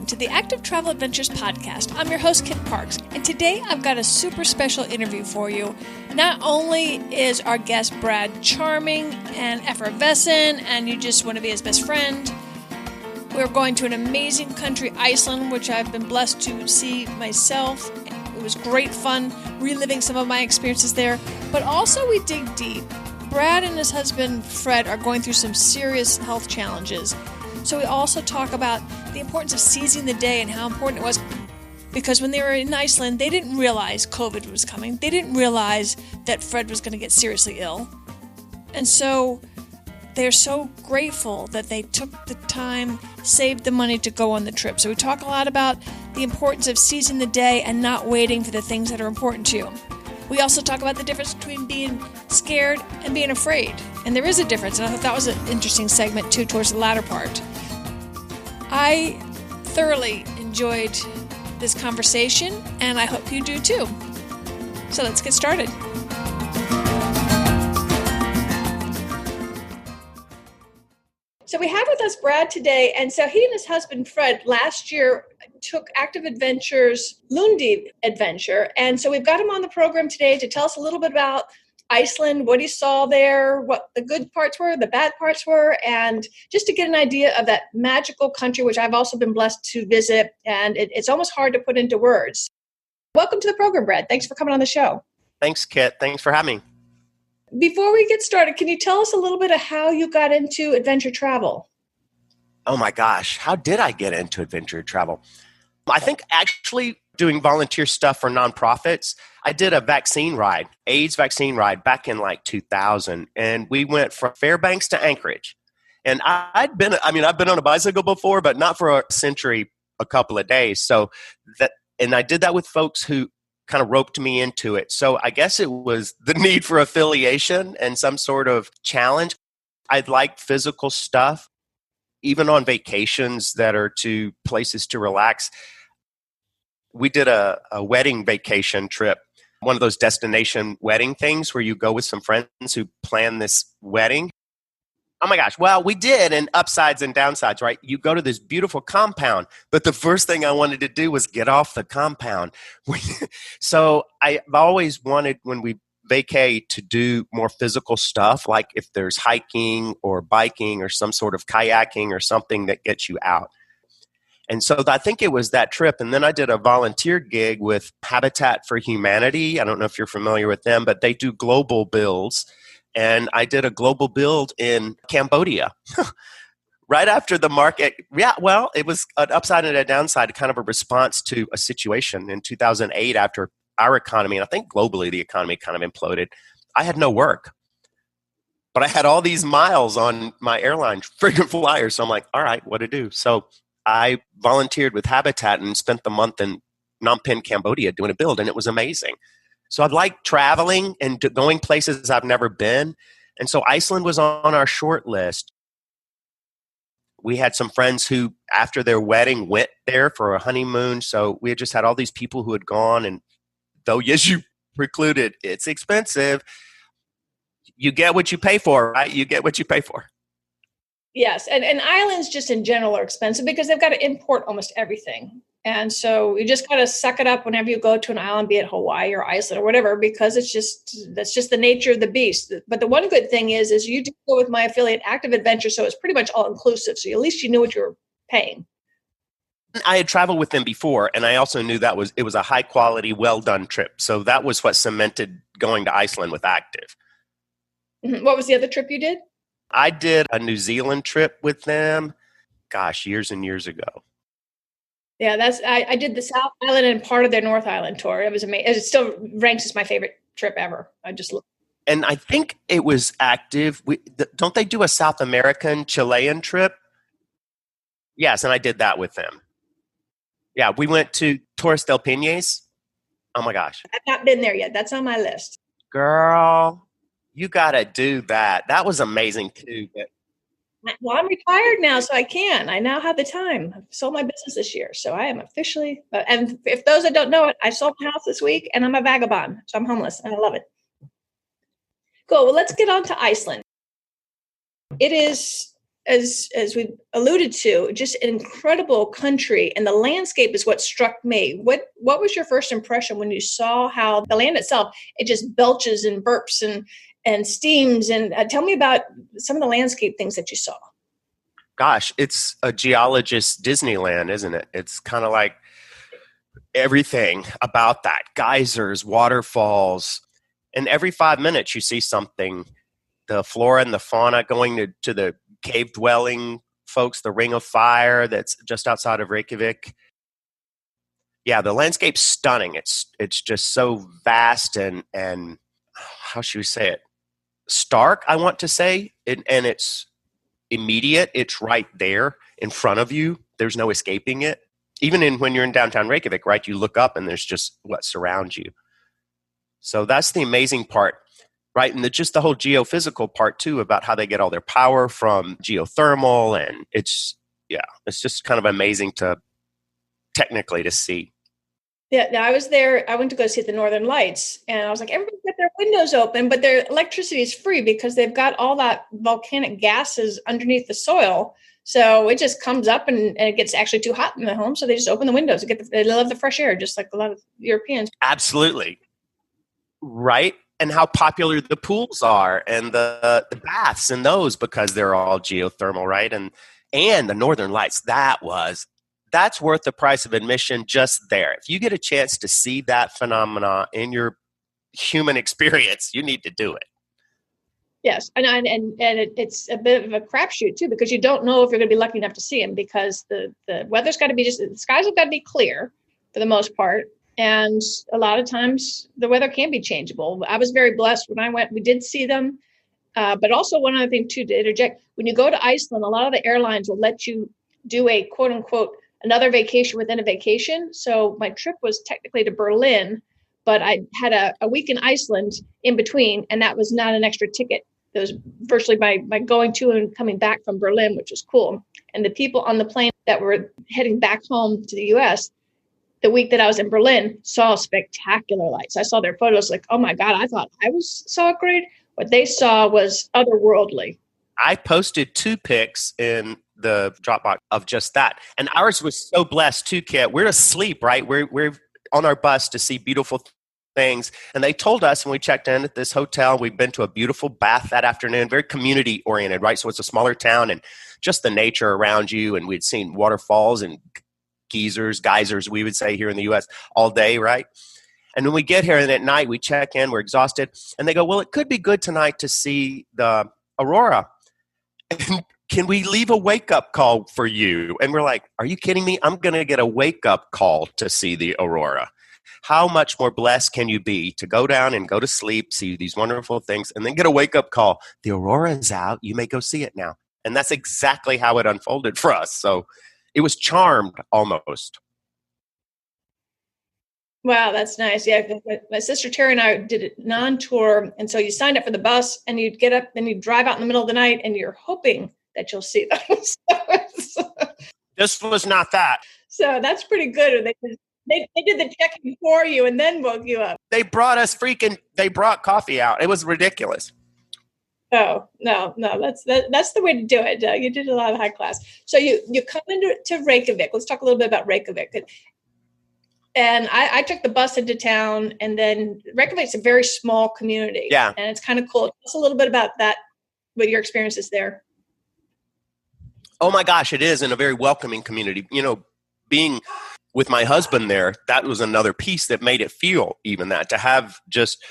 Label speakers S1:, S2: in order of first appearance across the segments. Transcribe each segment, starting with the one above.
S1: Welcome to the Active Travel Adventures podcast. I'm your host, Kit Parks, and today I've got a super special interview for you. Not only is our guest Brad charming and effervescent, and you just want to be his best friend, we're going to an amazing country, Iceland, which I've been blessed to see myself. It was great fun reliving some of my experiences there, but also we dig deep. Brad and his husband, Fred, are going through some serious health challenges. So we also talk about the importance of seizing the day and how important it was. Because when they were in Iceland, they didn't realize COVID was coming. They didn't realize that Fred was going to get seriously ill. And so they're so grateful that they took the time, saved the money to go on the trip. So we talk a lot about the importance of seizing the day and not waiting for the things that are important to you. We also talk about the difference between being scared and being afraid. And there is a difference, and I thought that was an interesting segment, too, towards the latter part. I thoroughly enjoyed this conversation, and I hope you do, too. So let's get started. So we have with us Brad today, and so he and his husband Fred last year took Active Adventures Lundi adventure, and so we've got him on the program today to tell us a little bit about Iceland, what he saw there, what the good parts were, the bad parts were, and just to get an idea of that magical country, which I've also been blessed to visit, and it's almost hard to put into words. Welcome to the program, Brad. Thanks for coming on the show.
S2: Thanks, Kit. Thanks for having me.
S1: Before we get started, can you tell us a little bit of how you got into adventure travel?
S2: Oh my gosh, how did I get into adventure travel? I think actually doing volunteer stuff for nonprofits. I did a vaccine ride, AIDS vaccine ride back in like 2000, and we went from Fairbanks to Anchorage. And I've been on a bicycle before, but not for a century, a couple of days. And I did that with folks who kind of roped me into it. So I guess it was the need for affiliation and some sort of challenge. I like physical stuff, even on vacations that are to places to relax. We did a wedding vacation trip, one of those destination wedding things where you go with some friends who plan this wedding. Oh my gosh. Well, we did, and upsides and downsides, right? You go to this beautiful compound, but the first thing I wanted to do was get off the compound. So I've always wanted, when we vacate, to do more physical stuff, like if there's hiking or biking or some sort of kayaking or something that gets you out. And so I think it was that trip. And then I did a volunteer gig with Habitat for Humanity. I don't know if you're familiar with them, but they do global builds. And I did a global build in Cambodia right after the market. Yeah, well, it was an upside and a downside, kind of a response to a situation in 2008 after our economy, and I think globally the economy kind of imploded. I had no work, but I had all these miles on my airline frequent flyer. So I'm like, all right, what to do? So I volunteered with Habitat and spent the month in Phnom Penh, Cambodia doing a build, and it was amazing. So I like traveling and going places I've never been. And so Iceland was on our short list. We had some friends who, after their wedding, went there for a honeymoon. So we had just had all these people who had gone. And though, yes, you precluded, it's expensive. You get what you pay for, right? You get what you pay for.
S1: Yes. And islands just in general are expensive because they've got to import almost everything. And so you just got to suck it up whenever you go to an island, be it Hawaii or Iceland or whatever, because that's just the nature of the beast. But the one good thing is you do go with my affiliate Active Adventure, so it's pretty much all inclusive. So at least you knew what you were paying.
S2: I had traveled with them before, and I also knew it was a high quality, well done trip. So that was what cemented going to Iceland with Active.
S1: Mm-hmm. What was the other trip you did?
S2: I did a New Zealand trip with them, years and years ago.
S1: Yeah, I did the South Island and part of their North Island tour. It was amazing. It still ranks as my favorite trip ever. I just looked.
S2: And I think it was Active. Don't they do a South American Chilean trip? Yes, and I did that with them. Yeah, we went to Torres del Paine. Oh my gosh.
S1: I've not been there yet. That's on my list.
S2: Girl, you got to do that. That was amazing too.
S1: Well, I'm retired now, so I can. I now have the time. I've sold my business this year, so I am officially, and if those that don't know it, I sold my house this week, and I'm a vagabond, so I'm homeless, and I love it. Cool. Well, let's get on to Iceland. It is as we alluded to, just an incredible country, and the landscape is what struck me. What was your first impression when you saw how the land itself, it just belches and burps and steams? And tell me about some of the landscape things that you saw.
S2: Gosh, it's a geologist's Disneyland, isn't it? It's kind of like everything about that. Geysers, waterfalls, and every 5 minutes you see something. The flora and the fauna going to the cave dwelling folks, the Ring of Fire that's just outside of Reykjavik. Yeah, the landscape's stunning. It's just so vast and how should we say it? Stark, I want to say. And it's immediate. It's right there in front of you. There's no escaping it. Even when you're in downtown Reykjavik, right, you look up and there's just what surrounds you. So that's the amazing part, right? And just the whole geophysical part too, about how they get all their power from geothermal. And it's just kind of amazing technically to see.
S1: Yeah, now I was there. I went to go see the Northern Lights, and I was like, everybody's got their windows open, but their electricity is free because they've got all that volcanic gases underneath the soil. So it just comes up and it gets actually too hot in the home. So they just open the windows and they love the fresh air, just like a lot of Europeans.
S2: Absolutely. Right. And how popular the pools are and the baths and those, because they're all geothermal, right? And the Northern Lights, that's worth the price of admission just there. If you get a chance to see that phenomena in your human experience, you need to do it.
S1: Yes, and it's a bit of a crapshoot too, because you don't know if you're going to be lucky enough to see them, because the weather's got to be the skies have got to be clear for the most part, and a lot of times the weather can be changeable. I was very blessed when I went; we did see them, but also one other thing too, to interject: when you go to Iceland, a lot of the airlines will let you do a quote unquote another vacation within a vacation. So my trip was technically to Berlin, but I had a week in Iceland in between, and that was not an extra ticket. It was virtually my going to and coming back from Berlin, which was cool. And the people on the plane that were heading back home to the U.S., the week that I was in Berlin, saw spectacular lights. I saw their photos like, oh my God, I thought I saw great. What they saw was otherworldly.
S2: I posted 2 pics in the Dropbox of just that. And ours was so blessed too, Kit. We're asleep, right? We're on our bus to see beautiful things. And they told us when we checked in at this hotel, we'd been to a beautiful bath that afternoon, very community oriented, right? So it's a smaller town and just the nature around you. And we'd seen waterfalls and geysers, we would say here in the U.S. all day, right? And when we get here and at night, we check in, we're exhausted. And they go, well, it could be good tonight to see the aurora. And can we leave a wake-up call for you? And we're like, are you kidding me? I'm going to get a wake-up call to see the aurora. How much more blessed can you be to go down and go to sleep, see these wonderful things, and then get a wake-up call? The aurora is out. You may go see it now. And that's exactly how it unfolded for us. So it was charmed almost.
S1: Wow, that's nice. Yeah, my sister Terry and I did a non-tour. And so you signed up for the bus and you'd get up and you'd drive out in the middle of the night and you're hoping that you'll see those.
S2: This was not that.
S1: So that's pretty good. They did the checking for you and then woke you up.
S2: They brought coffee out. It was ridiculous.
S1: Oh, no, that's the way to do it. You did a lot of high class. So you come into Reykjavik. Let's talk a little bit about Reykjavik. And I took the bus into town, and then Reykjavik's a very small community.
S2: Yeah.
S1: And it's kind of cool. Tell us a little bit about that, what your experience is there.
S2: Oh my gosh, it is in a very welcoming community. You know, being with my husband there, that was another piece that made it feel even that. To have just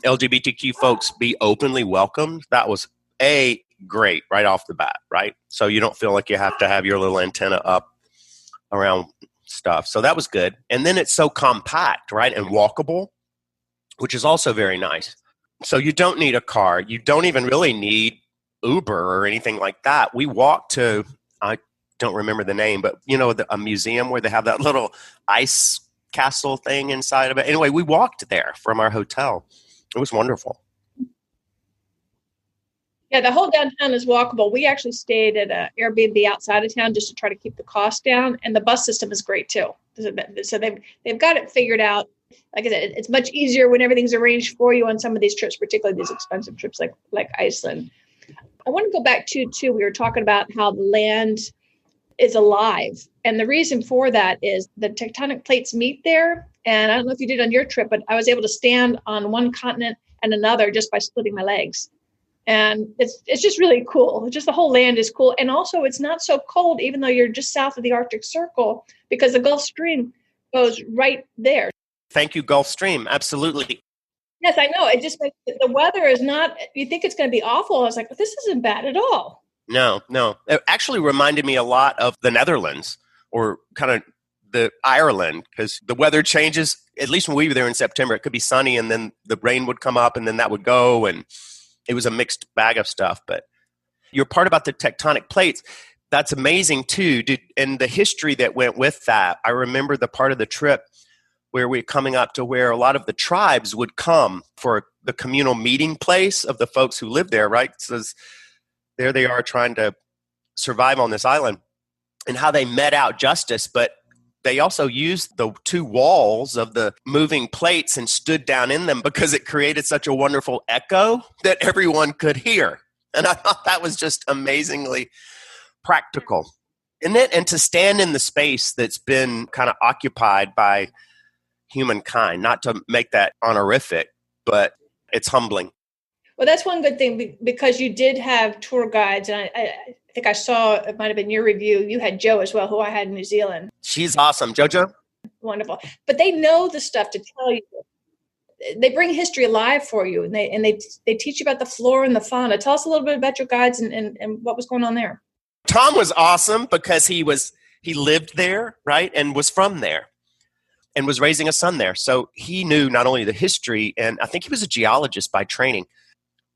S2: LGBTQ folks be openly welcomed, that was great right off the bat, right? So you don't feel like you have to have your little antenna up around stuff. So that was good. And then it's so compact, right? And walkable, which is also very nice. So you don't need a car. You don't even really need Uber or anything like that. We walked to, I don't remember the name, but you know, a museum where they have that little ice castle thing inside of it. Anyway, we walked there from our hotel. It was wonderful.
S1: Yeah, the whole downtown is walkable. We actually stayed at an Airbnb outside of town just to try to keep the cost down. And the bus system is great too. So they've got it figured out. Like I said, it's much easier when everything's arranged for you on some of these trips, particularly these expensive trips like Iceland. I want to go back to, too, we were talking about how the land is alive. And the reason for that is the tectonic plates meet there. And I don't know if you did on your trip, but I was able to stand on one continent and another just by splitting my legs. And it's just really cool. Just the whole land is cool. And also it's not so cold, even though you're just south of the Arctic Circle, because the Gulf Stream goes right there.
S2: Thank you, Gulf Stream. Absolutely.
S1: Yes, I know. It just makes the weather is not, you think it's going to be awful. I was like, this isn't bad at all.
S2: No. It actually reminded me a lot of the Netherlands or kind of the Ireland, because the weather changes, at least when we were there in September, it could be sunny and then the rain would come up and then that would go. And it was a mixed bag of stuff. But your part about the tectonic plates, that's amazing too. And the history that went with that, I remember the part of the trip where we're coming up to where a lot of the tribes would come for the communal meeting place of the folks who live there, right? So there they are trying to survive on this island, and how they met out justice. But they also used the two walls of the moving plates and stood down in them because it created such a wonderful echo that everyone could hear. And I thought that was just amazingly practical. And to stand in the space that's been kind of occupied by humankind, not to make that honorific, but it's humbling.
S1: Well, that's one good thing, because you did have tour guides, and I think I saw, it might have been your review, you had Joe as well, who I had in New Zealand.
S2: She's awesome. JoJo?
S1: Wonderful. But they know the stuff to tell you. They bring history alive for you, and they teach you about the flora and the fauna. Tell us a little bit about your guides and what was going on there.
S2: Tom was awesome because he lived there, right, and was from there, and was raising a son there. So he knew not only the history, and I think he was a geologist by training.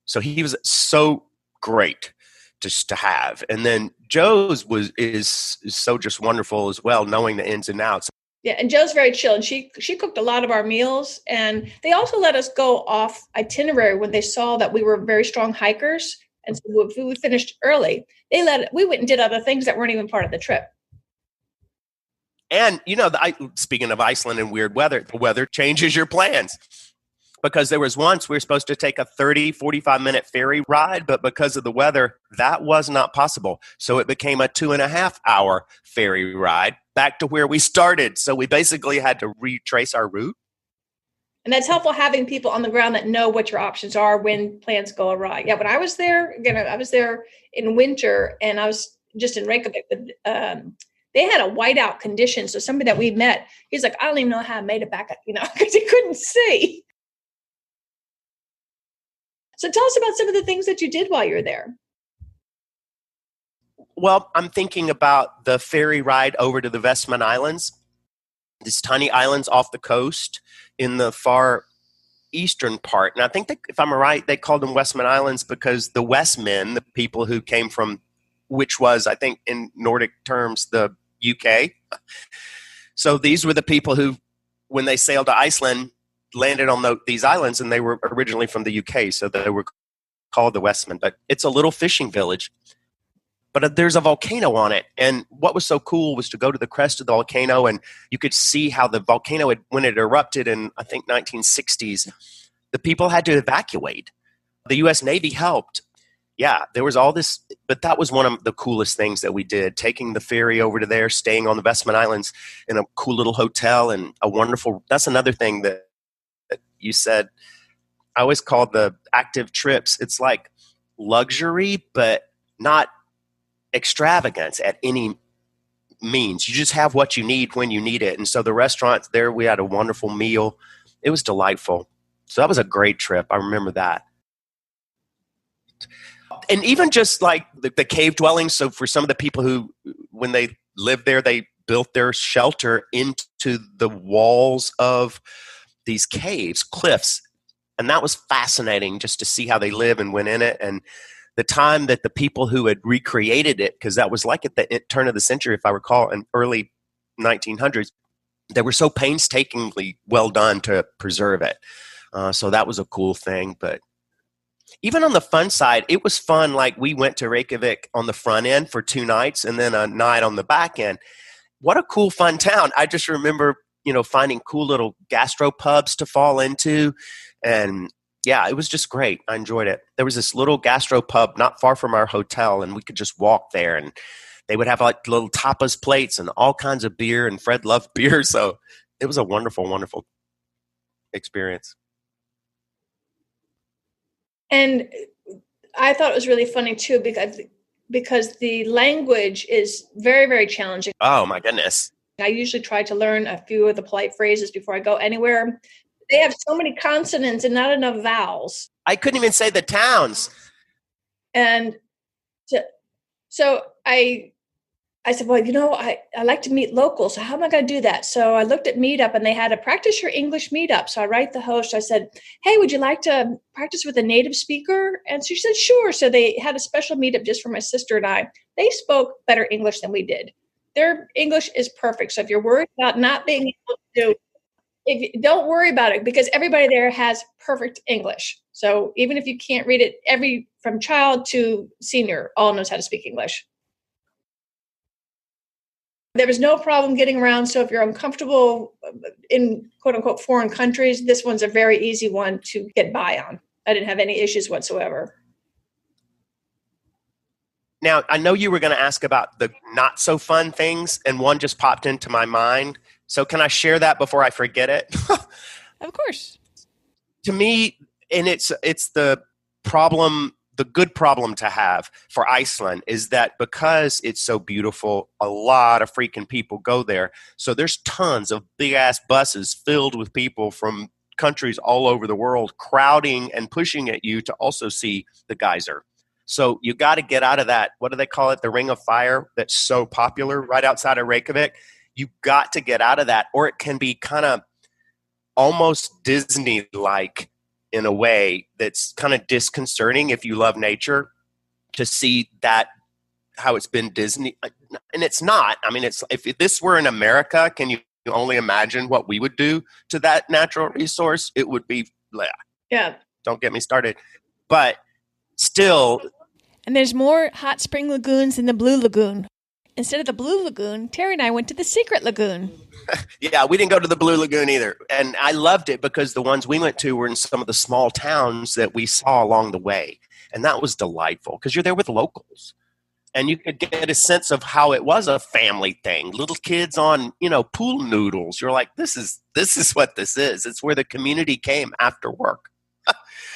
S2: So he was so great just to have. And then Joe's is so just wonderful as well, knowing the ins and outs.
S1: Yeah, and Joe's very chill, and she cooked a lot of our meals, and they also let us go off itinerary when they saw that we were very strong hikers, and so if we finished early, we went and did other things that weren't even part of the trip.
S2: And, speaking of Iceland and weird weather, the weather changes your plans. Because there was once we were supposed to take a 30, 45-minute ferry ride, but because of the weather, that was not possible. So it became a 2.5-hour ferry ride back to where we started. So we basically had to retrace our route.
S1: And that's helpful, having people on the ground that know what your options are when plans go awry. Yeah, when I was there, again, I was there in winter, and I was just in Reykjavik. They had a whiteout condition. So somebody that we met, he's like, I don't even know how I made it back, because he couldn't see. So tell us about some of the things that you did while you were there.
S2: Well, I'm thinking about the ferry ride over to the Westman Islands, these tiny islands off the coast in the far eastern part. And I think that, if I'm right, they called them Westman Islands because the Westmen, the people who came from, which was, I think, in Nordic terms, the UK. So these were the people who, when they sailed to Iceland, landed on these islands, and they were originally from the UK, so they were called the Westmen. But it's a little fishing village. But there's a volcano on it, and what was so cool was to go to the crest of the volcano, and you could see how the volcano when it erupted in, I think, 1960s, the people had to evacuate. The U.S. Navy helped. Yeah, there was all this, but that was one of the coolest things that we did, taking the ferry over to there, staying on the Westman Islands in a cool little hotel, and that's another thing that you said. I always call the active trips, it's like luxury, but not extravagance at any means. You just have what you need when you need it. And so the restaurants there, we had a wonderful meal. It was delightful. So that was a great trip. I remember that. And even just like the cave dwellings. So for some of the people who, when they lived there, they built their shelter into the walls of these caves, cliffs. And that was fascinating just to see how they live and went in it. And the time that the people who had recreated it, because that was like at the turn of the century, if I recall, in early 1900s, they were so painstakingly well done to preserve it. So that was a cool thing. But even on the fun side, it was fun. Like, we went to Reykjavik on the front end for 2 nights and then a night on the back end. What a cool, fun town. I just remember, finding cool little gastropubs to fall into and Yeah, it was just great. I enjoyed it. There was this little gastro pub not far from our hotel, and we could just walk there, and they would have like little tapas plates and all kinds of beer, and Fred loved beer, so it was a wonderful, wonderful experience.
S1: And I thought it was really funny too because the language is very, very challenging.
S2: Oh my goodness.
S1: I usually try to learn a few of the polite phrases before I go anywhere. They have so many consonants and not enough vowels.
S2: I couldn't even say the towns.
S1: And so I said, well, I like to meet locals. So how am I going to do that? So I looked at Meetup, and they had a practice your English meetup. So I write the host. I said, hey, would you like to practice with a native speaker? And so she said, sure. So they had a special meetup just for my sister and I. They spoke better English than we did. Their English is perfect. So if you're worried about not being able to don't worry about it, because everybody there has perfect English. So even if you can't read it, from child to senior all knows how to speak English. There was no problem getting around. So if you're uncomfortable in quote unquote foreign countries, this one's a very easy one to get by on. I didn't have any issues whatsoever.
S2: Now, I know you were going to ask about the not so fun things, and one just popped into my mind. So can I share that before I forget it?
S1: Of course.
S2: To me, and it's the problem, the good problem to have for Iceland is that because it's so beautiful, a lot of freaking people go there. So there's tons of big ass buses filled with people from countries all over the world crowding and pushing at you to also see the geyser. So you got to get out of that. What do they call it? The Ring of Fire that's so popular right outside of Reykjavik. You got to get out of that, or it can be kind of almost Disney-like in a way that's kind of disconcerting if you love nature to see that how it's been Disney. And it's not. I mean, it's if this were in America, can you only imagine what we would do to that natural resource? It would be,
S1: yeah.
S2: Don't get me started. But still.
S1: And there's more hot spring lagoons than the Blue Lagoon. Instead of the Blue Lagoon, Terry and I went to the Secret Lagoon.
S2: Yeah, we didn't go to the Blue Lagoon either. And I loved it because the ones we went to were in some of the small towns that we saw along the way. And that was delightful because you're there with locals. And you could get a sense of how it was a family thing. Little kids on, pool noodles. You're like, this is what this is. It's where the community came after work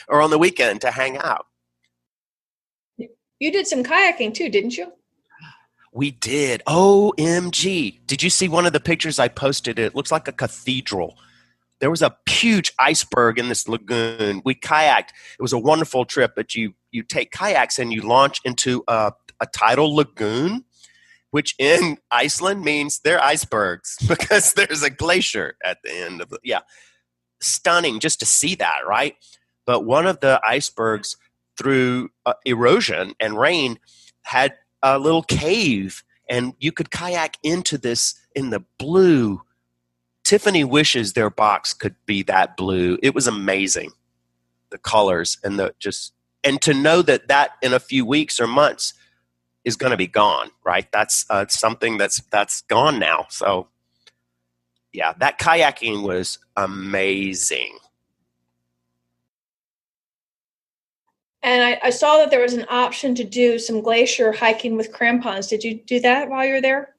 S2: or on the weekend to hang out.
S1: You did some kayaking too, didn't you?
S2: We did. OMG. Did you see one of the pictures I posted? It looks like a cathedral. There was a huge iceberg in this lagoon. We kayaked. It was a wonderful trip, but you take kayaks and you launch into a tidal lagoon, which in Iceland means they're icebergs because there's a glacier at the end of stunning just to see that, right? But one of the icebergs through erosion and rain had a little cave, and you could kayak into this in the blue. Tiffany wishes their box could be that blue. It was amazing, the colors and and to know that in a few weeks or months is going to be gone, right? That's something that's gone now. So yeah, that kayaking was amazing.
S1: And I saw that there was an option to do some glacier hiking with crampons. Did you do that while you were there?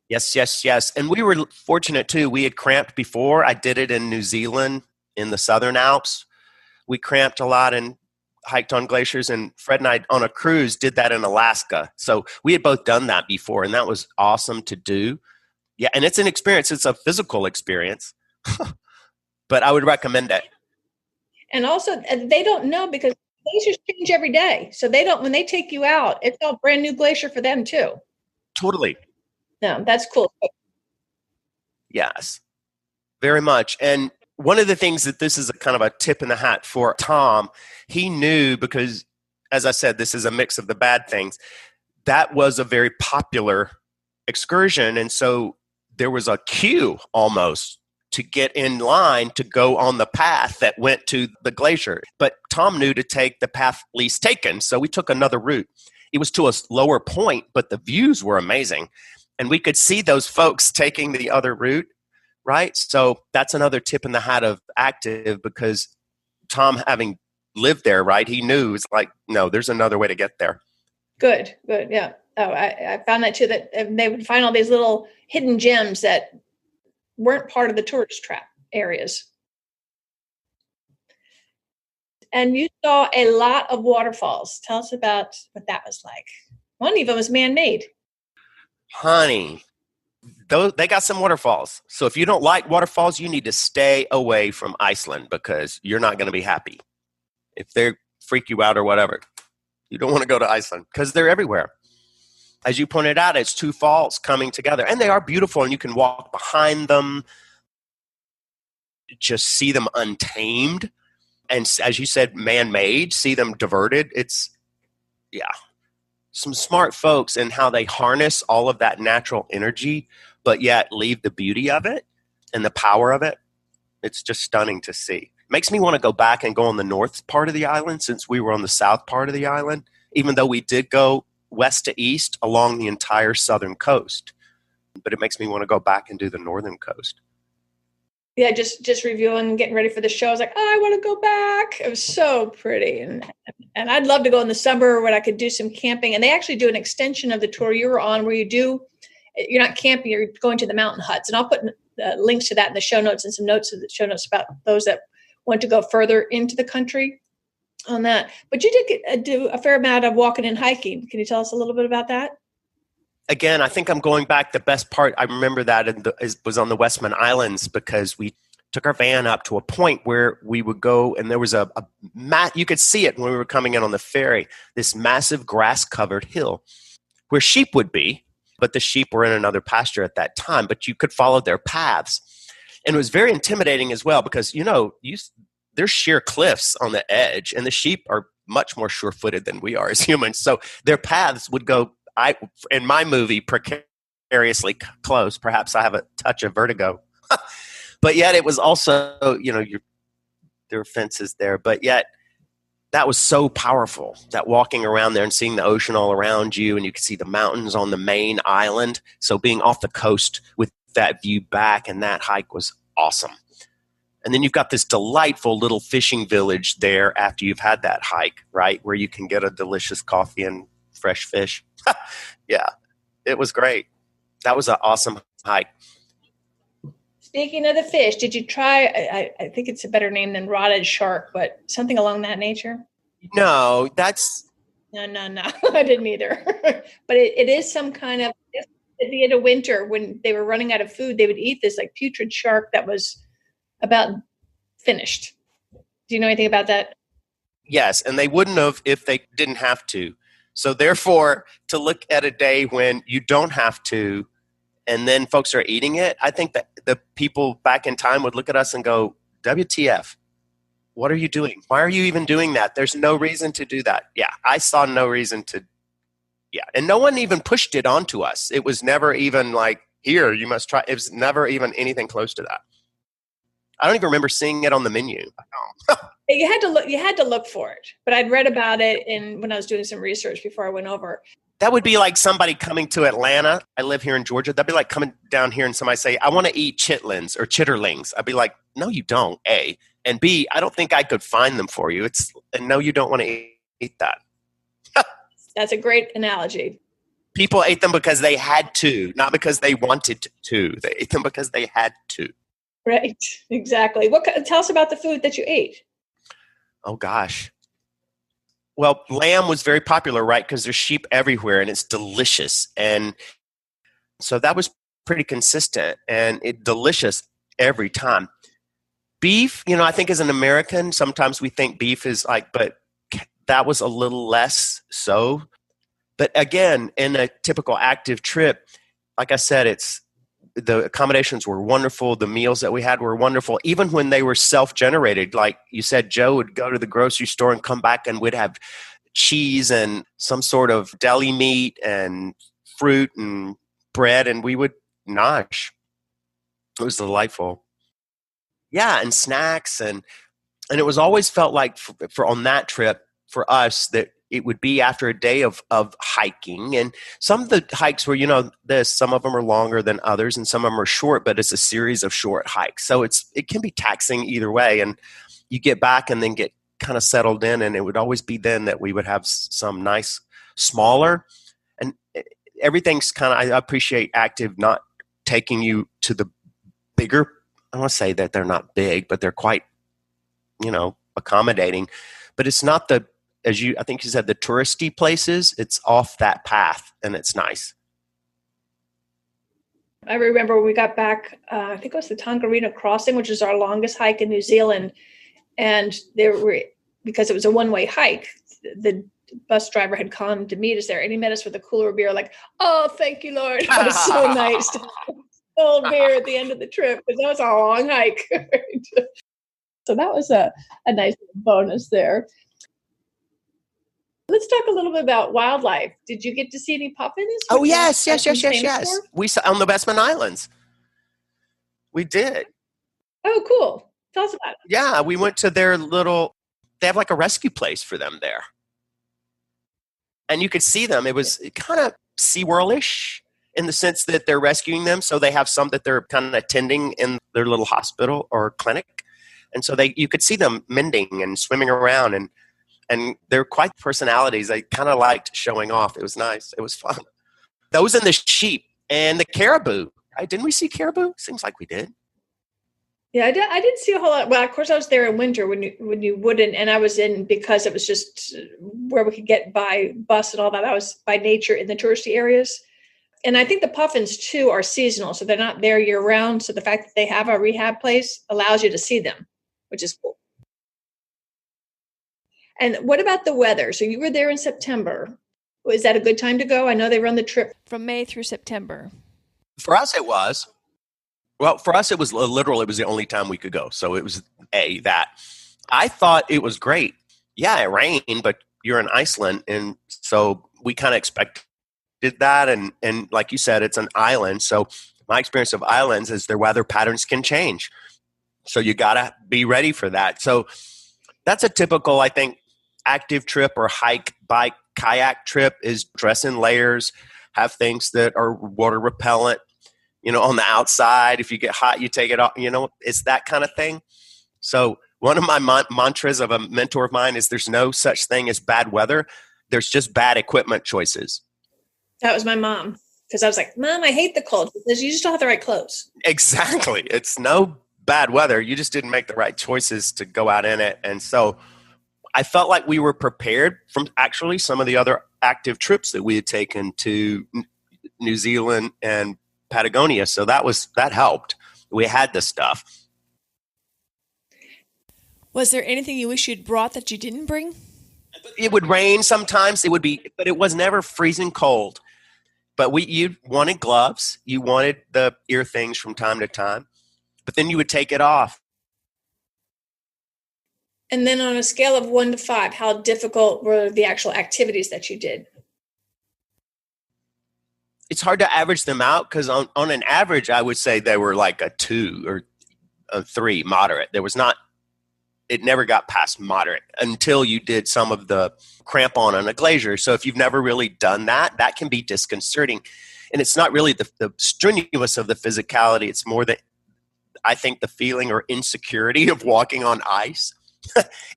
S2: Yes. And we were fortunate too. We had cramped before. I did it in New Zealand in the Southern Alps. We cramped a lot and hiked on glaciers, and Fred and I on a cruise did that in Alaska. So we had both done that before, and that was awesome to do. Yeah, and it's an experience. It's a physical experience, but I would recommend it.
S1: And also, they don't know because glaciers change every day. So when they take you out, it's all brand new glacier for them too.
S2: Totally.
S1: No, that's cool.
S2: Yes, very much. And one of the things that this is a kind of a tip in the hat for Tom, he knew because, as I said, this is a mix of the bad things. That was a very popular excursion. And so there was a queue almost to get in line to go on the path that went to the glacier. But Tom knew to take the path least taken, so we took another route. It was to a lower point, but the views were amazing. And we could see those folks taking the other route right? So that's another tip in the hat of active, because Tom, having lived there, right, he knew it's like, no, there's another way to get there.
S1: Good, yeah. Oh, I found that too, that they would find all these little hidden gems that weren't part of the tourist trap areas. And you saw a lot of waterfalls. Tell us about what that was like. One of them was man-made.
S2: Honey, they got some waterfalls. So if you don't like waterfalls, you need to stay away from Iceland, because you're not going to be happy. If they freak you out or whatever, you don't want to go to Iceland, because they're everywhere. As you pointed out, it's two falls coming together, and they are beautiful, and you can walk behind them, just see them untamed. And as you said, man-made, see them diverted. It's, yeah, some smart folks in how they harness all of that natural energy, but yet leave the beauty of it and the power of it. It's just stunning to see. Makes me want to go back and go on the north part of the island, since we were on the south part of the island, even though we did go west to east along the entire southern coast. But it makes me want to go back and do the northern coast.
S1: Yeah, just reviewing, getting ready for the show. I was like, oh, I want to go back. It was so pretty. And I'd love to go in the summer when I could do some camping. And they actually do an extension of the tour you were on, where you're not camping, you're going to the mountain huts. And I'll put links to that in the show notes, and some notes of the show notes about those that want to go further into the country on that. But you did do a fair amount of walking and hiking. Can you tell us a little bit about that?
S2: Again, I think I'm going back. The best part, I remember that was on the Westman Islands, because we took our van up to a point where we would go, and there was a you could see it when we were coming in on the ferry, this massive grass-covered hill where sheep would be, but the sheep were in another pasture at that time, but you could follow their paths. And it was very intimidating as well, because, there's sheer cliffs on the edge, and the sheep are much more sure-footed than we are as humans. So their paths would go, in my movie, precariously close. Perhaps I have a touch of vertigo. But yet it was also, there were fences there. But yet that was so powerful, that walking around there and seeing the ocean all around you, and you could see the mountains on the main island. So being off the coast with that view back, and that hike was awesome. And then you've got this delightful little fishing village there after you've had that hike, right, where you can get a delicious coffee and fresh fish. Yeah, it was great. That was an awesome hike.
S1: Speaking of the fish, did you try, I think it's a better name than rotted shark, but something along that nature?
S2: No, that's...
S1: No, I didn't either. But it is some kind of, at the end of winter, when they were running out of food, they would eat this like putrid shark that was about finished. Do you know anything about that?
S2: Yes, and they wouldn't have if they didn't have to. So therefore, to look at a day when you don't have to, and then folks are eating it, I think that the people back in time would look at us and go, WTF, what are you doing? Why are you even doing that? There's no reason to do that. Yeah, I saw no reason to, and no one even pushed it onto us. It was never even like, here, you must try. It was never even anything close to that. I don't even remember seeing it on the menu.
S1: You had to look for it, but I'd read about it when I was doing some research before I went over.
S2: That would be like somebody coming to Atlanta. I live here in Georgia. That'd be like coming down here and somebody say, I want to eat chitlins or chitterlings. I'd be like, no, you don't, A. And B, I don't think I could find them for you. And no, you don't want to eat that.
S1: That's a great analogy.
S2: People ate them because they had to, not because they wanted to. They ate them because they had to.
S1: Right, exactly. Tell us about the food that you ate.
S2: Oh, gosh. Well, lamb was very popular, right? Because there's sheep everywhere, and it's delicious. And so that was pretty consistent, and it delicious every time. Beef, I think as an American, sometimes we think beef is like, but that was a little less so. But again, in a typical active trip, like I said, the accommodations were wonderful. The meals that we had were wonderful, even when they were self-generated. Like you said, Joe would go to the grocery store and come back, and we'd have cheese and some sort of deli meat and fruit and bread, and we would nosh. It was delightful. Yeah, and snacks, and it was always felt like for on that trip for us that it would be after a day of hiking. And some of the hikes were, some of them are longer than others and some of them are short, but it's a series of short hikes. So it can be taxing either way. And you get back and then get kind of settled in, and it would always be then that we would have some nice, smaller, and everything's kind of, I appreciate Active not taking you to the bigger, I want to say that they're not big, but they're quite, accommodating, but it's not I think you said, the touristy places. It's off that path and it's nice.
S1: I remember when we got back, I think it was the Tongariro Crossing, which is our longest hike in New Zealand. And because it was a one-way hike, the bus driver had come to meet us there, and he met us with a cooler of beer, like, "Oh, thank you, Lord." That was so nice to have cold beer at the end of the trip, because that was a long hike. So that was a nice bonus there. Let's talk a little bit about wildlife. Did you get to see any puffins?
S2: Oh, yes. We saw on the Bestman Islands. We did.
S1: Oh, cool. Tell us about it.
S2: Yeah, we went to they have like a rescue place for them there. And you could see them. It was kind of SeaWorld-ish in the sense that they're rescuing them. So they have some that they're kind of attending in their little hospital or clinic. And so you could see them mending and swimming around, and they're quite personalities. I kind of liked showing off. It was nice. It was fun. Those and the sheep and the caribou. Right? Didn't we see caribou? Seems like we did.
S1: Yeah, I didn't see a whole lot. Well, of course, I was there in winter when you wouldn't, and I was in because it was just where we could get by bus and all that. I was by nature in the touristy areas. And I think the puffins, too, are seasonal, so they're not there year-round. So the fact that they have a rehab place allows you to see them, which is cool. And what about the weather? So you were there in September. Was that a good time to go? I know they run the trip from May through September.
S2: For us, it was. Well, for us, it was literal. It was the only time we could go. So it was that. I thought it was great. Yeah, it rained, but you're in Iceland. And so we kind of expected that. And like you said, it's an island. So my experience of islands is their weather patterns can change. So you got to be ready for that. So that's a typical, I think, active trip or hike, bike, kayak trip is dress in layers, have things that are water repellent. On the outside, if you get hot, you take it off, it's that kind of thing. So one of my mantras of a mentor of mine is there's no such thing as bad weather. There's just bad equipment choices.
S1: That was my mom, because I was like, Mom, I hate the cold, because you just don't have the right clothes.
S2: Exactly. It's no bad weather. You just didn't make the right choices to go out in it. And so I felt like we were prepared from actually some of the other active trips that we had taken to New Zealand and Patagonia. So that helped. We had the stuff.
S1: Was there anything you wish you'd brought that you didn't bring?
S2: It would rain sometimes. But it was never freezing cold. But you wanted gloves. You wanted the ear things from time to time. But then you would take it off.
S1: And then on a scale of 1 to 5, how difficult were the actual activities that you did?
S2: It's hard to average them out because on an average, I would say they were like a 2 or a 3, moderate. It never got past moderate until you did some of the crampon on a glacier. So if you've never really done that, that can be disconcerting. And it's not really the strenuous of the physicality. It's more that I think the feeling or insecurity of walking on ice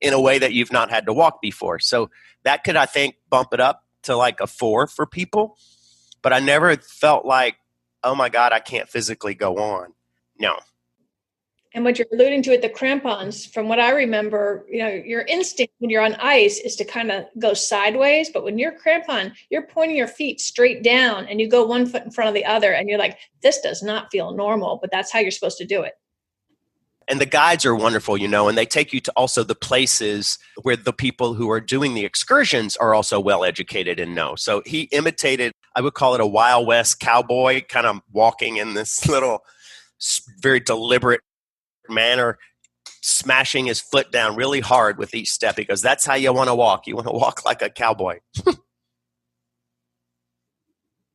S2: in a way that you've not had to walk before. So that could, I think, bump it up to like a 4 for people. But I never felt like, oh my God, I can't physically go on. No.
S1: And what you're alluding to at the crampons, from what I remember, your instinct when you're on ice is to kind of go sideways. But when you're crampon, you're pointing your feet straight down and you go one foot in front of the other. And you're like, this does not feel normal, but that's how you're supposed to do it.
S2: And the guides are wonderful, and they take you to also the places where the people who are doing the excursions are also well educated and know. So he imitated, I would call it a Wild West cowboy, kind of walking in this little very deliberate manner, smashing his foot down really hard with each step. He goes, that's how you want to walk. You want to walk like a cowboy.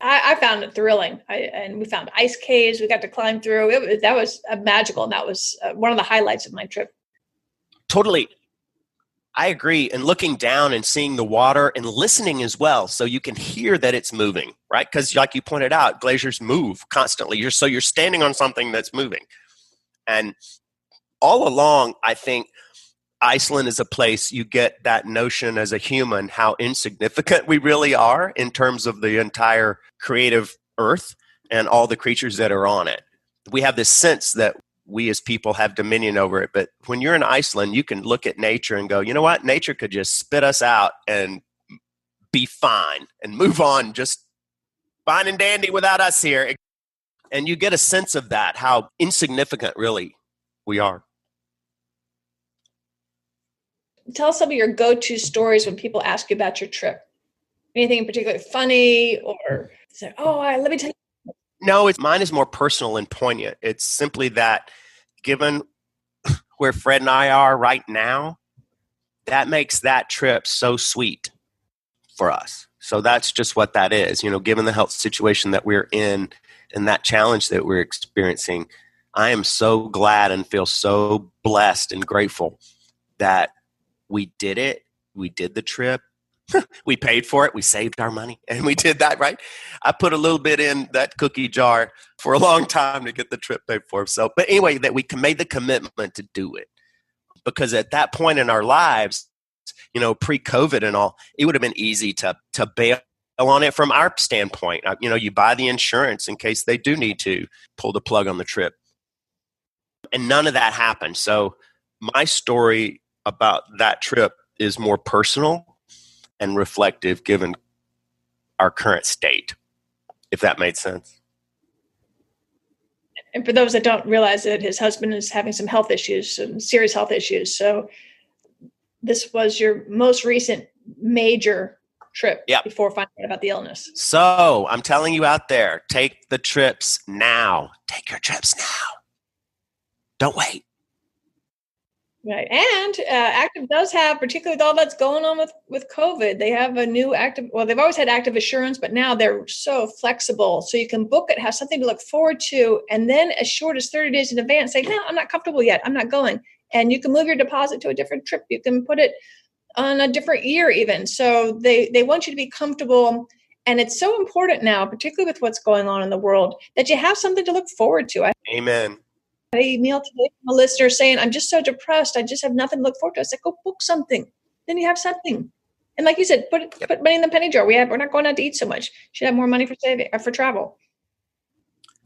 S1: I found it thrilling. And we found ice caves we got to climb through. That was magical. And that was one of the highlights of my trip.
S2: Totally. I agree. And looking down and seeing the water and listening as well. So you can hear that it's moving, right? Because like you pointed out, glaciers move constantly. So you're standing on something that's moving. And all along, I think Iceland is a place you get that notion as a human, how insignificant we really are in terms of the entire creative earth and all the creatures that are on it. We have this sense that we as people have dominion over it. But when you're in Iceland, you can look at nature and go, you know what? Nature could just spit us out and be fine and move on, just fine and dandy without us here. And you get a sense of that, how insignificant really we are.
S1: Tell us some of your go-to stories when people ask you about your trip. Anything in particular funny or say, let me tell you.
S2: No, mine is more personal and poignant. It's simply that given where Fred and I are right now, that makes that trip so sweet for us. So that's just what that is. Given the health situation that we're in and that challenge that we're experiencing, I am so glad and feel so blessed and grateful that we did it. We did the trip. We paid for it. We saved our money and we did that, right? I put a little bit in that cookie jar for a long time to get the trip paid for. But anyway, that we made the commitment to do it, because at that point in our lives, pre-COVID and all, it would have been easy to bail on it from our standpoint. You buy the insurance in case they do need to pull the plug on the trip. And none of that happened. So my story about that trip is more personal and reflective given our current state, if that made sense.
S1: And for those that don't realize it, his husband is having some health issues, some serious health issues. So this was your most recent major trip before finding out about the illness.
S2: So I'm telling you out there, take the trips now. Take your trips now. Don't wait.
S1: Right. And Active does have, particularly with all that's going on with COVID, they have a new Active, they've always had Active Assurance, but now they're so flexible. So you can book it, have something to look forward to, and then as short as 30 days in advance, say, no, I'm not comfortable yet. I'm not going. And you can move your deposit to a different trip. You can put it on a different year even. So they want you to be comfortable. And it's so important now, particularly with what's going on in the world, that you have something to look forward to.
S2: Amen.
S1: I got an email today from a listener saying, I'm just so depressed. I just have nothing to look forward to. I said, go book something. Then you have something. And like you said, put money in the penny jar. We're not going out to eat so much. Should have more money for travel.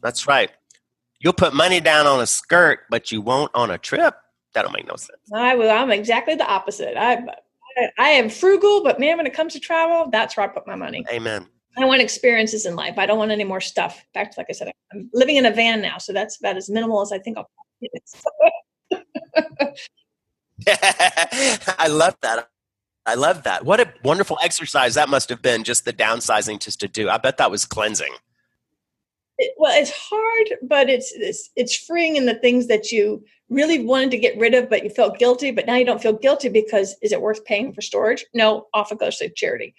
S1: That's
S2: right. You'll put money down on a skirt, but you won't on a trip. That'll make no sense.
S1: I'm exactly the opposite. I am frugal, but man, when it comes to travel, that's where I put my money.
S2: Amen.
S1: I want experiences in life. I don't want any more stuff. In fact, like I said, I'm living in a van now, so that's about as minimal as I think I'll
S2: I love that. What a wonderful exercise that must have been, just the downsizing just to do. I bet that was cleansing.
S1: It's hard, but it's freeing in the things that you really wanted to get rid of, but you felt guilty. But now you don't feel guilty because is it worth paying for storage? No, off it goes to charity.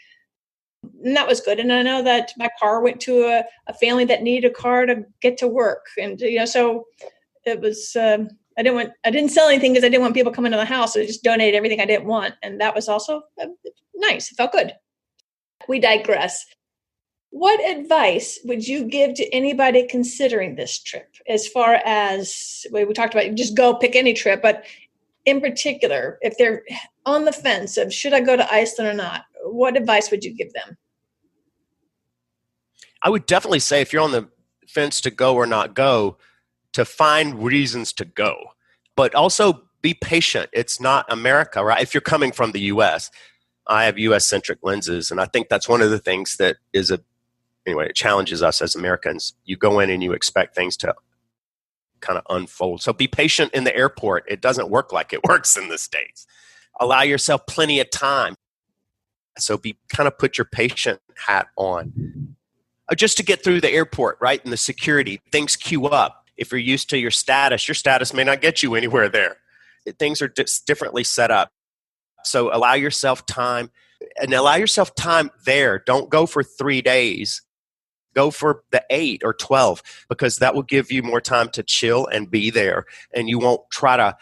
S1: And that was good. And I know that my car went to a family that needed a car to get to work. And, so it was, I didn't sell anything because I didn't want people coming to the house. So I just donated everything I didn't want. And that was also nice. It felt good. We digress. What advice would you give to anybody considering this trip? As far as we talked about, just go pick any trip, but in particular, if they're on the fence of should I go to Iceland or not, what advice would you give them?
S2: I would definitely say if you're on the fence to go or not go, to find reasons to go, but also be patient. It's not America, right? If you're coming from the U.S., I have U.S.-centric lenses, and I think that's one of the things that it challenges us as Americans. You go in and you expect things to kind of unfold. So be patient in the airport. It doesn't work like it works in the States. Allow yourself plenty of time. So put your patient hat on. Just to get through the airport, right? And the security, things queue up. If you're used to your status may not get you anywhere there. Things are just differently set up. So allow yourself time there. Don't go for 3 days. Go for the 8 or 12, because that will give you more time to chill and be there. And you won't try to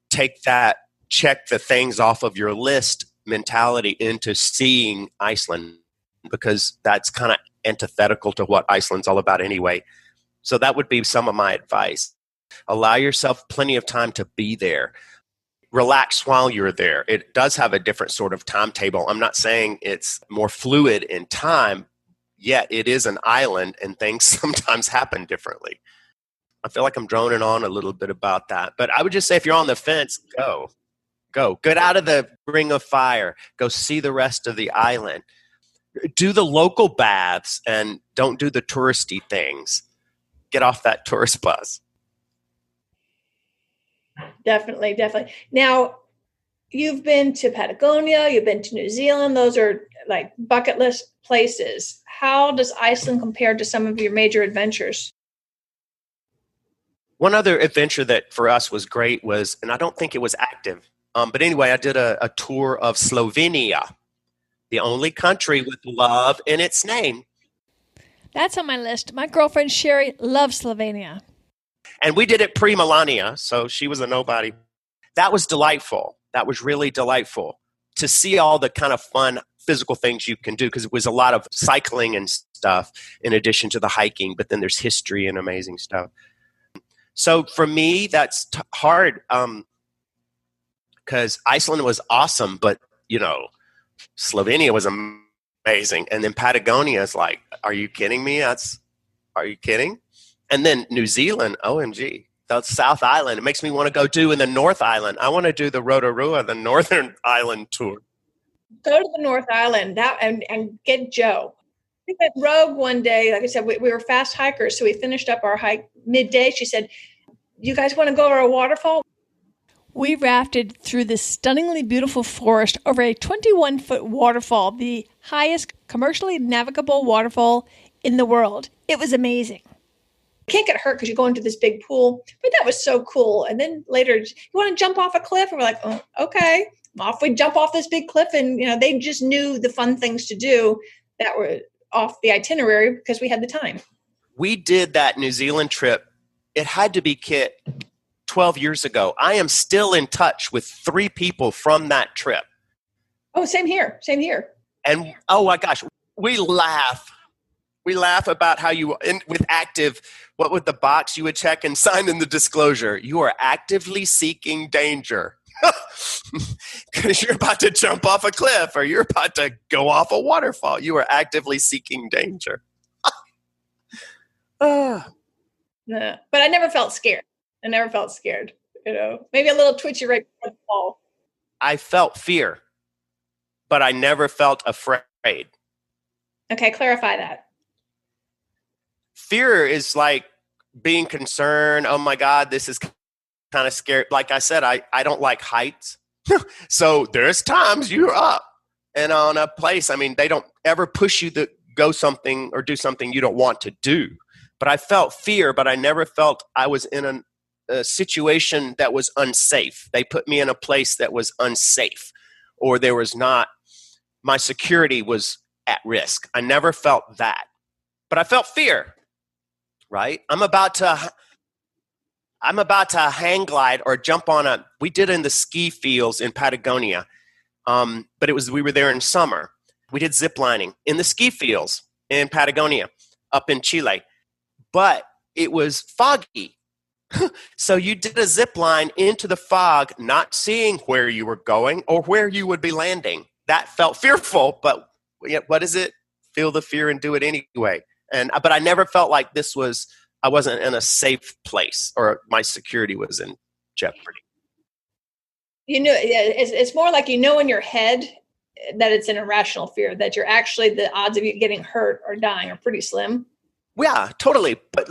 S2: take that check the things off of your list mentality into seeing Iceland, because that's kind of antithetical to what Iceland's all about anyway. So that would be some of my advice. Allow yourself plenty of time to be there. Relax while you're there. It does have a different sort of timetable. I'm not saying it's more fluid in time, yet it is an island and things sometimes happen differently. I feel like I'm droning on a little bit about that. But I would just say if you're on the fence, go. Get out of the ring of fire. Go see the rest of the island. Do the local baths and don't do the touristy things. Get off that tourist bus.
S1: Definitely. Now, you've been to Patagonia, you've been to New Zealand. Those are like bucket list places. How does Iceland compare to some of your major adventures?
S2: One other adventure that for us was great was, and I don't think it was active, but anyway, I did a tour of Slovenia, the only country with love in its name.
S1: That's on my list. My girlfriend Sherry loves Slovenia.
S2: And we did it pre-Melania, so she was a nobody. That was delightful. That was really delightful to see all the kind of fun physical things you can do, because it was a lot of cycling and stuff in addition to the hiking, but then there's history and amazing stuff. So for me, that's hard because Iceland was awesome, but, Slovenia was amazing. And then Patagonia is like, are you kidding me? Are you kidding? And then New Zealand, OMG, the South Island. It makes me want to go do in the North Island. I want to do the Rotorua, the Northern Island tour.
S1: Go to the North Island and get Joe. We went rogue one day. Like I said, we were fast hikers, so we finished up our hike midday. She said, you guys want to go over a waterfall? We rafted through this stunningly beautiful forest over a 21-foot waterfall, the highest commercially navigable waterfall in the world. It was amazing. You can't get hurt because you go into this big pool, but that was so cool. And then later, you want to jump off a cliff? And we're like, oh, okay. Off we jump off this big cliff. And, they just knew the fun things to do that were off the itinerary because we had the time.
S2: We did that New Zealand trip. It had to be, Kit, 12 years ago. I am still in touch with 3 people from that trip.
S1: Oh, same here.
S2: And, oh my gosh, we laugh. We laugh about how with active, what would the box you would check and sign in the disclosure? You are actively seeking danger. Because you're about to jump off a cliff or you're about to go off a waterfall. You are actively seeking danger.
S1: Yeah, but I never felt scared. Maybe a little twitchy right before the fall.
S2: I felt fear, but I never felt afraid.
S1: Okay, clarify that.
S2: Fear is like being concerned. Oh my God, this is kind of scary. Like I said, I don't like heights. So there's times you're up and on a place. I mean, they don't ever push you to go something or do something you don't want to do. But I felt fear, but I never felt I was in a situation that was unsafe. They put me in a place that was unsafe, or there was not, my security was at risk. I never felt that. But I felt fear, right? I'm about to hang glide or jump on we did in the ski fields in Patagonia, but we were there in summer. We did zip lining in the ski fields in Patagonia up in Chile, but it was foggy. So you did a zip line into the fog, not seeing where you were going or where you would be landing. That felt fearful, but what is it? Feel the fear and do it anyway. But I never felt like I wasn't in a safe place or my security was in jeopardy.
S1: It's more like in your head that it's an irrational fear, that you're actually, the odds of you getting hurt or dying are pretty slim.
S2: Yeah, totally. But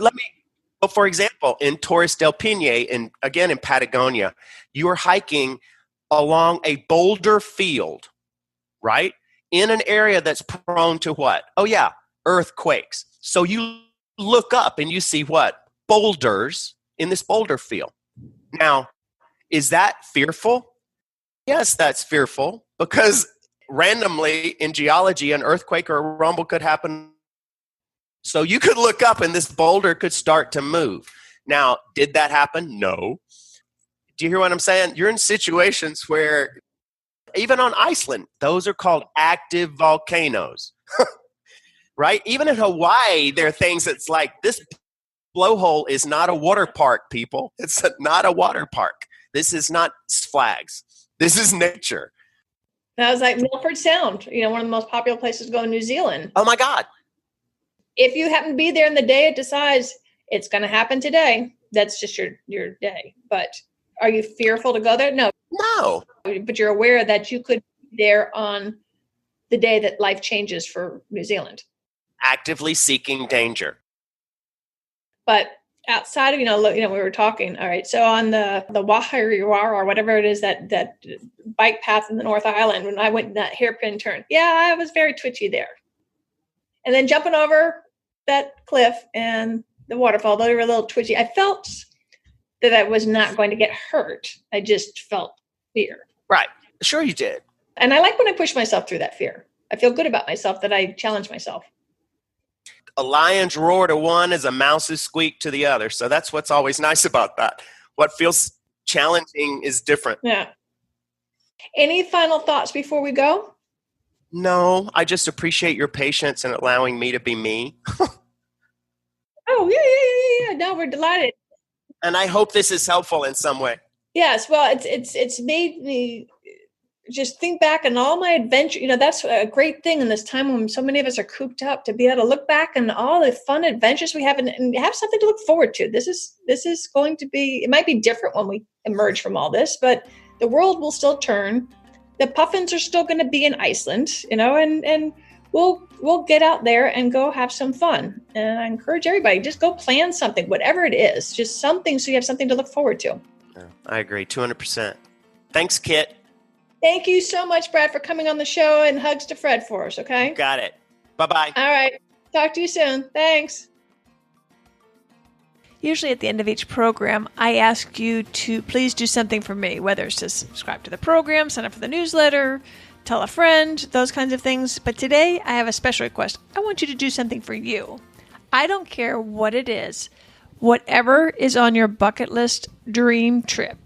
S2: for example, in Torres del Paine, again in Patagonia, you are hiking along a boulder field, right? In an area that's prone to what? Oh yeah, earthquakes. So you look up and you see what? Boulders in this boulder field. Now, is that fearful? Yes, that's fearful, because randomly in geology, an earthquake or a rumble could happen. So you could look up and this boulder could start to move. Now, did that happen? No. Do you hear what I'm saying? You're in situations where, even on Iceland, those are called active volcanoes, right? Even in Hawaii, there are things that's like, this blowhole is not a water park, people. It's not a water park. This is not flags. This is nature.
S1: That was like Milford Sound, one of the most popular places to go in New Zealand.
S2: Oh my God.
S1: If you happen to be there in the day it decides it's going to happen today, that's just your day. But are you fearful to go there? No.
S2: No.
S1: But you're aware that you could be there on the day that life changes for New Zealand.
S2: Actively seeking danger.
S1: But outside of, we were talking, all right, so on the Wahariwara or whatever it is, that bike path in the North Island, when I went in that hairpin turn, I was very twitchy there. And then jumping over that cliff and the waterfall, they were a little twitchy. I felt that I was not going to get hurt. I just felt fear.
S2: Right. Sure you did.
S1: And I like when I push myself through that fear. I feel good about myself that I challenge myself.
S2: A lion's roar to one is a mouse's squeak to the other. So that's what's always nice about that. What feels challenging is different.
S1: Yeah. Any final thoughts before we go?
S2: No, I just appreciate your patience in allowing me to be me.
S1: Oh, yeah. No, we're delighted.
S2: And I hope this is helpful in some way.
S1: Yes. Well, it's made me just think back on all my adventure. That's a great thing in this time when so many of us are cooped up, to be able to look back on all the fun adventures we have and have something to look forward to. This is going to be, it might be different when we emerge from all this, but the world will still turn. The puffins are still going to be in Iceland, and we'll get out there and go have some fun. And I encourage everybody, just go plan something, whatever it is, just something so you have something to look forward to.
S2: I agree, 200%. Thanks, Kit.
S1: Thank you so much, Brad, for coming on the show, and hugs to Fred for us, okay?
S2: Got it. Bye-bye.
S1: All right. Talk to you soon. Thanks. Usually at the end of each program, I ask you to please do something for me, whether it's to subscribe to the program, sign up for the newsletter, tell a friend, those kinds of things. But today I have a special request. I want you to do something for you. I don't care what it is. Whatever is on your bucket list dream trip,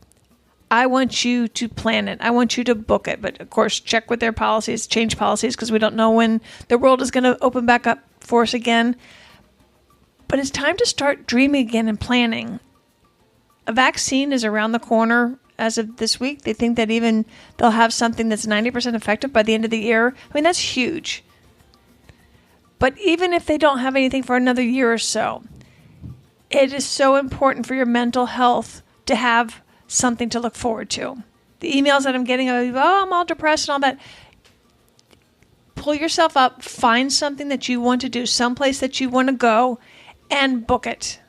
S1: I want you to plan it. I want you to book it. But of course, check with their policies, change policies, because we don't know when the world is going to open back up for us again. But it's time to start dreaming again and planning. A vaccine is around the corner as of this week. They think that even they'll have something that's 90% effective by the end of the year. I mean, that's huge. But even if they don't have anything for another year or so, it is so important for your mental health to have something to look forward to. The emails that I'm getting, I'm all depressed and all that. Pull yourself up, find something that you want to do, someplace that you want to go, and book it.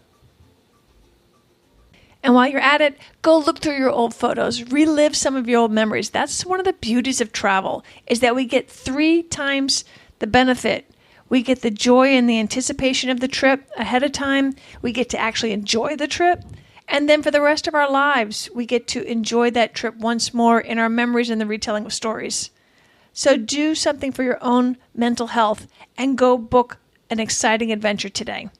S1: And while you're at it, go look through your old photos, relive some of your old memories. That's one of the beauties of travel, is that we get 3 times the benefit. We get the joy and the anticipation of the trip ahead of time. We get to actually enjoy the trip. And then for the rest of our lives, we get to enjoy that trip once more in our memories and the retelling of stories. So do something for your own mental health and go book an exciting adventure today.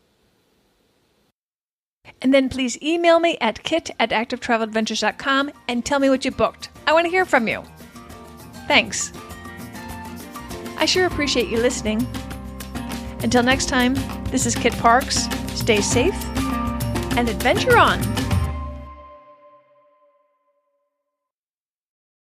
S1: And then please email me at kit@activetraveladventures.com and tell me what you booked. I want to hear from you. Thanks. I sure appreciate you listening. Until next time, this is Kit Parks. Stay safe and adventure on.